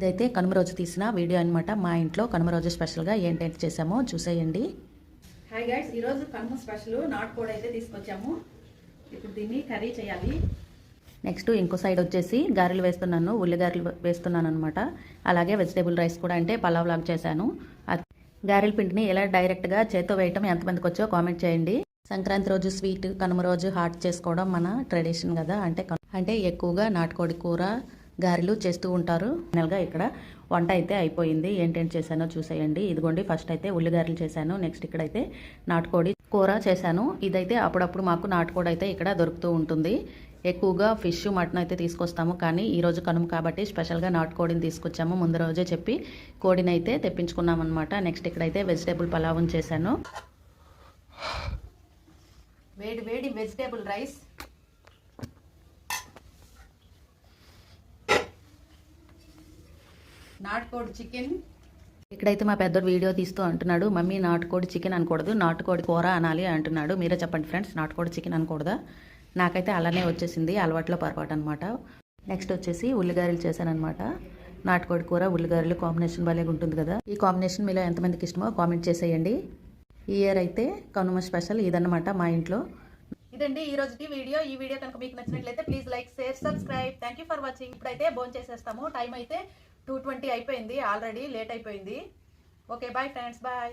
ఇదైతే కనుమ రోజు తీసిన వీడియో అనమాట. మా ఇంట్లో కనుమ రోజు స్పెషల్గా ఏంటంటే చేసామో చూసేయండి. హాయ్ గైస్, ఈరోజు కనుమ స్పెషల్ నాటుకోడి అయితే తీసుకొచ్చాము. ఇప్పుడు దీన్ని కర్రీ చేయాలి. నెక్స్ట్ ఇంకో సైడ్ వచ్చేసి గారెలు వేస్తున్నాను, ఉల్లిగారెలు వేస్తున్నాను అనమాట. అలాగే వెజిటేబుల్ రైస్ కూడా అంటే పలావ్ లాగా చేశాను. గారెల పిండిని ఎలా డైరెక్ట్గా చేత్తో వేయటం ఎంతమందికి వచ్చో కామెంట్ చేయండి. సంక్రాంతి రోజు స్వీట్, కనుమ రోజు హాట్ చేసుకోవడం మన ట్రెడిషన్ కదా. అంటే ఎక్కువగా నాటుకోడి కూర గారెలు చేస్తూ ఉంటారు. ఫైనల్గా ఇక్కడ వంట అయితే అయిపోయింది. ఏంటేంటి చేశానో చూసేయండి. ఇదిగోండి, ఫస్ట్ అయితే ఉల్లిగారెలు చేశాను. నెక్స్ట్ ఇక్కడైతే నాటుకోడి కూర చేశాను. ఇదైతే అప్పుడప్పుడు మాకు నాటుకోడి అయితే ఇక్కడ దొరుకుతూ ఉంటుంది. ఎక్కువగా ఫిష్, మటన్ అయితే తీసుకొస్తాము, కానీ ఈరోజు కనుమ కాబట్టి స్పెషల్గా నాటుకోడిని తీసుకొచ్చాము. ముందు రోజే చెప్పి కోడిని అయితే తెప్పించుకున్నాం అనమాట. నెక్స్ట్ ఇక్కడైతే వెజిటేబుల్ పలావ్ని చేశాను. వేడి వేడి వెజిటేబుల్ రైస్, నాటుకోడి చికెన్. ఇక్కడైతే మా పెద్దోడు వీడియో తీస్తూ అంటున్నాడు, మమ్మీ నాటుకోడి చికెన్ అనకూడదు, నాటుకోడి కూర అనాలి అంటున్నాడు. మీరే చెప్పండి ఫ్రెండ్స్, నాటుకోడి చికెన్ అనకూడదా? నాకైతే అలానే వచ్చేసింది, అలవాట్లో పొరపాటు అనమాట. నెక్స్ట్ వచ్చేసి ఉల్లిగారెలు చేశానమాట. నాటుకోడి కూర ఉల్లిగారెలు కాంబినేషన్ భలేగా ఉంటుంది కదా. ఈ కాంబినేషన్ మీలో ఎంతమందికి ఇష్టమో కామెంట్ చేసేయండి. ఈ ఇయర్ అయితే కనుమ స్పెషల్ ఇదన్నమాట మా ఇంట్లో. ఇదండి ఈ రోజుకి వీడియో. ఈ వీడియో కనుక మీకు నచ్చినట్లయితే please like, share, subscribe. Thank you for watching. ఇప్పుడైతే భోజనం చేసేస్తాము. టైం అయితే 2:20 అయిపోయింది, ఆల్రెడీ లేట్ అయిపోయింది. Okay, bye friends, bye.